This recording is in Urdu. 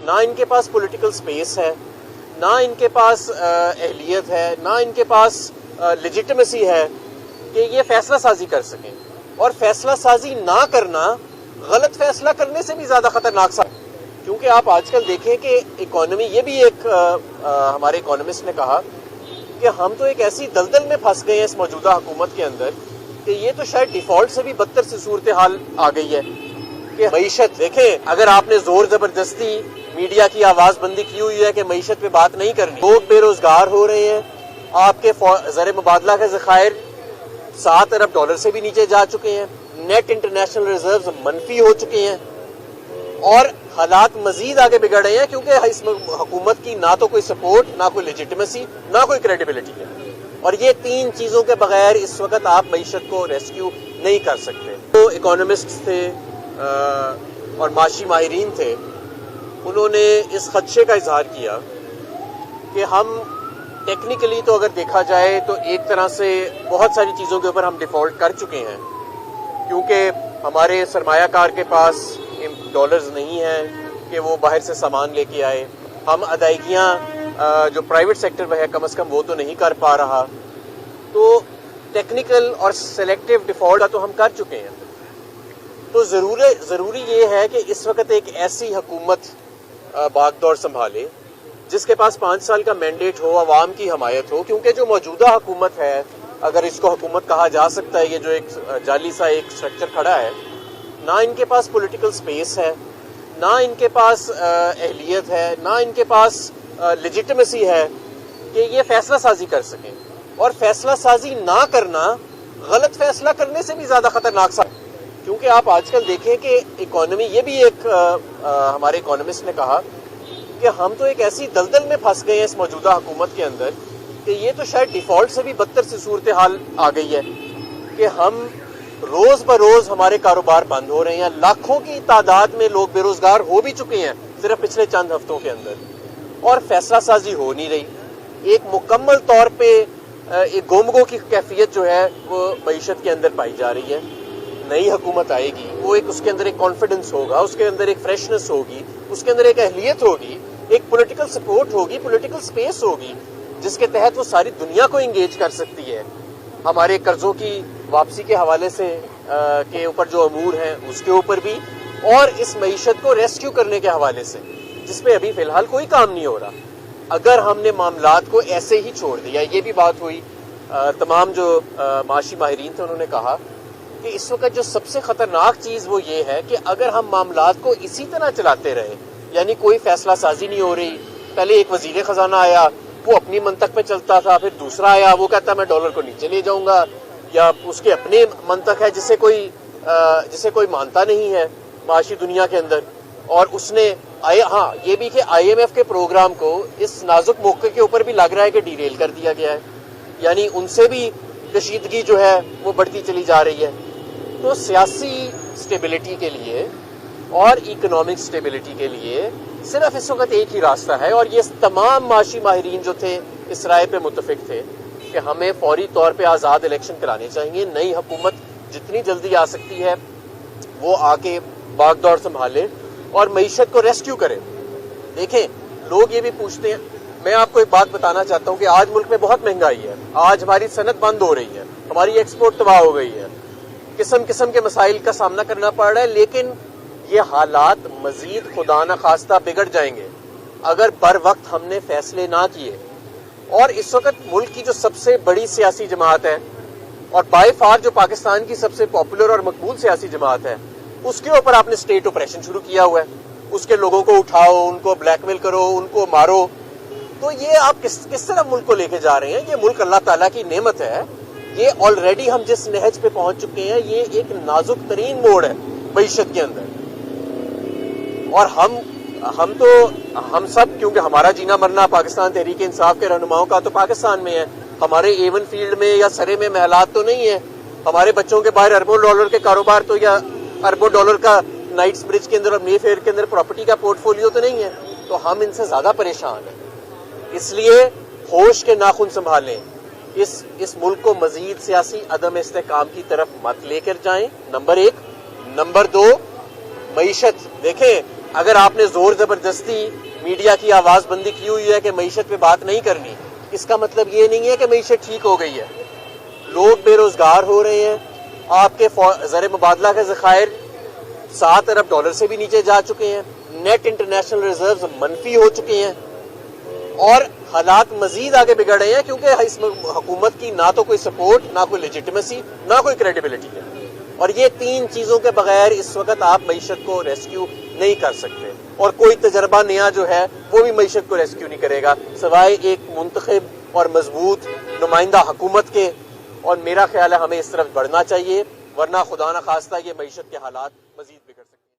نہ ان کے پاس پولیٹیکل سپیس ہے، نہ ان کے پاس اہلیت ہے، نہ ان کے پاس لیجیٹمیسی ہے کہ یہ فیصلہ سازی کر سکیں. اور فیصلہ سازی نہ کرنا غلط فیصلہ کرنے سے بھی زیادہ خطرناک سا، کیونکہ آپ آج کل دیکھیں کہ اکانومی، یہ بھی ایک ہمارے اکانومسٹ نے کہا کہ ہم تو ایک ایسی دلدل میں پھنس گئے ہیں اس موجودہ حکومت کے اندر کہ یہ تو شاید ڈیفالٹ سے بھی بدتر سی صورتحال آ گئی ہے کہ معیشت دیکھیں. اگر آپ نے زور زبردستی میڈیا کی آواز بندی کی ہوئی ہے کہ معیشت پہ بات نہیں کرنی، لوگ بے روزگار ہو رہے ہیں، آپ کے زر مبادلہ کے ذخائر $7 ارب سے بھی نیچے جا چکے ہیں، نیٹ انٹرنیشنل ریزروز منفی ہو چکے ہیں، اور حالات مزید آگے بگڑ رہے ہیں کیونکہ اس حکومت کی نہ تو کوئی سپورٹ، نہ کوئی لیجیٹمیسی، نہ کوئی کریڈیبلٹی ہے. اور یہ تین چیزوں کے بغیر اس وقت آپ معیشت کو ریسکیو نہیں کر سکتے. جو اکانومسٹ تھے اور معاشی ماہرین تھے، انہوں نے اس خدشے کا اظہار کیا کہ ہم ٹیکنیکلی تو اگر دیکھا جائے تو ایک طرح سے بہت ساری چیزوں کے اوپر ہم ڈیفالٹ کر چکے ہیں، کیونکہ ہمارے سرمایہ کار کے پاس ڈالرز نہیں ہیں کہ وہ باہر سے سامان لے کے آئے. ہم ادائیگیاں جو پرائیویٹ سیکٹر میں ہے کم از کم وہ تو نہیں کر پا رہا. تو ٹیکنیکل اور سلیکٹیو ڈیفالٹ تو ہم کر چکے ہیں. تو ضروری یہ ہے کہ اس وقت ایک ایسی حکومت باغ دور سنبھالے جس کے پاس 5 سال کا مینڈیٹ ہو، عوام کی حمایت ہو، کیونکہ جو موجودہ حکومت ہے، اگر اس کو حکومت کہا جا سکتا ہے، یہ جو ایک جعلی سا ایک سٹرکچر کھڑا ہے، نہ ان کے پاس پولیٹیکل سپیس ہے، نہ ان کے پاس اہلیت ہے، نہ ان کے پاس لیجیٹمیسی ہے کہ یہ فیصلہ سازی کر سکیں. اور فیصلہ سازی نہ کرنا غلط فیصلہ کرنے سے بھی زیادہ خطرناک سا، کیونکہ آپ آج کل دیکھیں کہ اکانومی، یہ بھی ایک ہمارے اکانومسٹ نے کہا کہ ہم تو ایک ایسی دلدل میں پھنس گئے ہیں اس موجودہ حکومت کے اندر کہ یہ تو شاید ڈیفالٹ سے بھی بدتر سی صورتحال آ گئی ہے کہ ہم روز بروز ہمارے کاروبار بند ہو رہے ہیں. لاکھوں کی تعداد میں لوگ بے روزگار ہو بھی چکے ہیں صرف پچھلے چند ہفتوں کے اندر، اور فیصلہ سازی ہو نہیں رہی. ایک مکمل طور پہ ایک گومگو کی کیفیت جو ہے وہ معیشت کے اندر پائی جا رہی ہے. نئی حکومت آئے گی، وہ اس کے اندر ایک کانفیڈنس ہوگا، اس کے اندر ایک فریشنس ہوگی، اس کے اندر ایک اہلیت ہوگی، ایک پولیٹیکل سپورٹ ہوگی، پولیٹیکل سپیس ہوگی، جس کے تحت وہ ساری دنیا کو انگیج کر سکتی ہے. ہمارے قرضوں کی واپسی کے حوالے سے کے اوپر جو امور ہیں اس کے اوپر بھی، اور اس معیشت کو ریسکیو کرنے کے حوالے سے، جس پہ ابھی فی الحال کوئی کام نہیں ہو رہا. اگر ہم نے معاملات کو ایسے ہی چھوڑ دیا، یہ بھی بات ہوئی، تمام جو معاشی ماہرین تھے انہوں نے کہا کہ اس وقت جو سب سے خطرناک چیز وہ یہ ہے کہ اگر ہم معاملات کو اسی طرح چلاتے رہے، یعنی کوئی فیصلہ سازی نہیں ہو رہی، پہلے ایک وزیر خزانہ آیا وہ اپنی منطق پہ چلتا تھا، پھر دوسرا آیا وہ کہتا میں ڈالر کو نیچے لے جاؤں گا، یا اس کے اپنے منطق ہے جسے کوئی مانتا نہیں ہے معاشی دنیا کے اندر. اور اس نے یہ بھی کہ IMF کے پروگرام کو اس نازک موقع کے اوپر بھی لگ رہا ہے کہ ڈی ریل کر دیا گیا ہے، یعنی ان سے بھی کشیدگی جو ہے وہ بڑھتی چلی جا رہی ہے. تو سیاسی سٹیبلٹی کے لیے اور اکنامک سٹیبلٹی کے لیے صرف اس وقت ایک ہی راستہ ہے، اور یہ تمام معاشی ماہرین جو تھے اس رائے پہ متفق تھے کہ ہمیں فوری طور پہ آزاد الیکشن کرانے چاہیے. نئی حکومت جتنی جلدی آ سکتی ہے وہ آ کے باغ دور سنبھالے اور معیشت کو ریسکیو کرے. دیکھیں، لوگ یہ بھی پوچھتے ہیں، میں آپ کو ایک بات بتانا چاہتا ہوں کہ آج ملک میں بہت مہنگائی ہے، آج ہماری صنعت بند ہو رہی ہے، ہماری ایکسپورٹ تباہ ہو گئی ہے، قسم قسم کے مسائل کا سامنا کرنا پڑ رہا ہے، لیکن یہ حالات مزید خدا نہ خواستہ بگڑ جائیں گے اگر بر وقت ہم نے فیصلے نہ کیے. اور اس وقت ملک کی جو سب سے بڑی سیاسی جماعت ہے اور بائی فار جو پاکستان کی سب سے پاپولر اور مقبول سیاسی جماعت ہے، اس کے اوپر آپ نے اسٹیٹ آپریشن شروع کیا ہوا ہے. اس کے لوگوں کو اٹھاؤ، ان کو بلیک میل کرو، ان کو مارو. تو یہ آپ کس طرح ملک کو لے کے جا رہے ہیں؟ یہ ملک اللہ تعالیٰ کی نعمت ہے. یہ آلریڈی ہم جس نہج پہ پہنچ چکے ہیں، یہ ایک نازک ترین موڑ ہے معیشت کے اندر. اور ہم سب، کیونکہ ہمارا جینا مرنا پاکستان تحریک انصاف کے رہنماؤں کا تو پاکستان میں ہے، ہمارے ایون فیلڈ میں یا سرے میں محلات تو نہیں ہے. ہمارے بچوں کے باہر اربوں ڈالر کے کاروبار تو، یا اربوں ڈالر کا نائٹس برج کے اندر اور مے فیئر کے اندر پراپرٹی کا پورٹ فولیو تو نہیں ہے. تو ہم ان سے زیادہ پریشان ہیں. اس لیے ہوش کے ناخن سنبھالیں، اس ملک کو مزید سیاسی عدم استحکام کی طرف مت لے کر جائیں، نمبر 1. نمبر 2، معیشت دیکھیں، اگر آپ نے زور زبردستی میڈیا کی آواز بندی کی ہوئی ہے کہ معیشت پہ بات نہیں کرنی، اس کا مطلب یہ نہیں ہے کہ معیشت ٹھیک ہو گئی ہے. لوگ بے روزگار ہو رہے ہیں، آپ کے زر مبادلہ کے ذخائر $7 ارب سے بھی نیچے جا چکے ہیں، نیٹ انٹرنیشنل ریزروز منفی ہو چکے ہیں، اور حالات مزید آگے بگڑ رہے ہیں کیونکہ اس حکومت کی نہ تو کوئی سپورٹ، نہ کوئی لیجیٹمیسی، نہ کوئی کریڈیبلٹی ہے. اور یہ 3 چیزوں کے بغیر اس وقت آپ معیشت کو ریسکیو نہیں کر سکتے، اور کوئی تجربہ نیا جو ہے وہ بھی معیشت کو ریسکیو نہیں کرے گا سوائے ایک منتخب اور مضبوط نمائندہ حکومت کے. اور میرا خیال ہے ہمیں اس طرف بڑھنا چاہیے، ورنہ خدا نخواستہ یہ معیشت کے حالات مزید بگڑ سکتے ہیں.